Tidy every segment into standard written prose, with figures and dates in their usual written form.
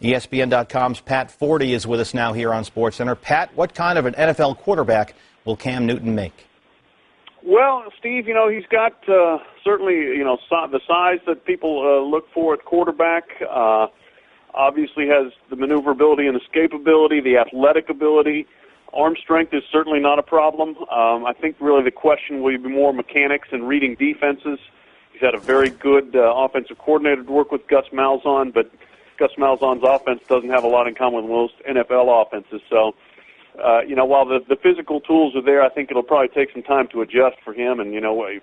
ESPN.com's Pat Forty is with us now here on SportsCenter. Pat, what kind of an NFL quarterback will Cam Newton make? Well, Steve, he's got certainly, the size that people look for at quarterback. Obviously has the maneuverability and escapability, the athletic ability. Arm strength is certainly not a problem. I think really the question will be more mechanics and reading defenses. He's had a very good offensive coordinator to work with, Gus Malzahn, but Gus Malzahn's offense doesn't have a lot in common with most NFL offenses. So, while the physical tools are there, I think it'll probably take some time to adjust for him. And,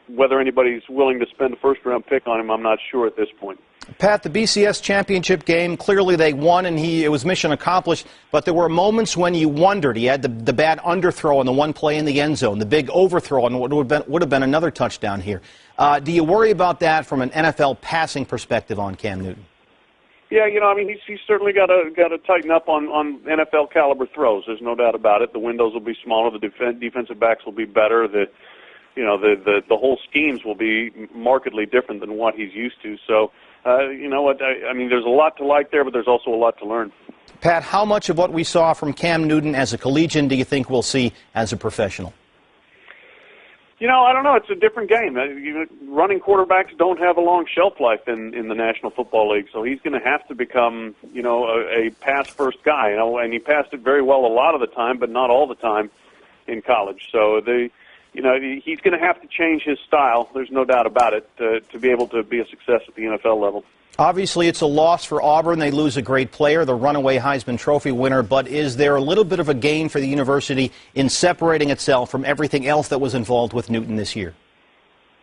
whether anybody's willing to spend a first-round pick on him, I'm not sure at this point. Pat, the BCS championship game, clearly they won, and it was mission accomplished, but there were moments when you wondered. He had the bad underthrow on the one play in the end zone, the big overthrow on what would have been another touchdown here. Do you worry about that from an NFL passing perspective on Cam Newton? Yeah, he's certainly got to tighten up on NFL caliber throws. There's no doubt about it. The windows will be smaller. The defensive backs will be better. The whole schemes will be markedly different than what he's used to. So, there's a lot to like there, but there's also a lot to learn. Pat, how much of what we saw from Cam Newton as a collegian do you think we'll see as a professional? I don't know. It's a different game. Running quarterbacks don't have a long shelf life in the National Football League, so he's going to have to become, a pass-first guy. And he passed it very well a lot of the time, but not all the time in college. So he's going to have to change his style. There's no doubt about it to be able to be a success at the NFL level. Obviously, it's a loss for Auburn. They lose a great player, the runaway Heisman Trophy winner. But is there a little bit of a gain for the university in separating itself from everything else that was involved with Newton this year?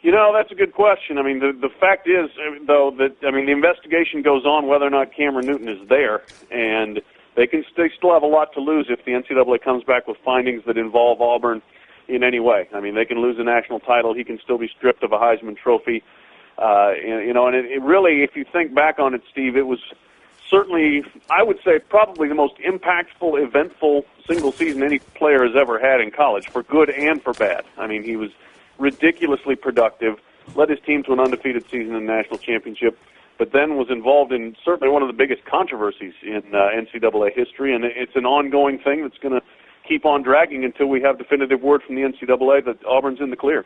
That's a good question. The fact is, though, that the investigation goes on whether or not Cameron Newton is there, and they still have a lot to lose if the NCAA comes back with findings that involve Auburn in any way. They can lose a national title. He can still be stripped of a Heisman Trophy. And it really, if you think back on it, Steve, it was certainly, I would say, probably the most impactful, eventful single season any player has ever had in college, for good and for bad. He was ridiculously productive, led his team to an undefeated season in the national championship, but then was involved in certainly one of the biggest controversies in NCAA history, and it's an ongoing thing that's going to keep on dragging until we have definitive word from the NCAA that Auburn's in the clear.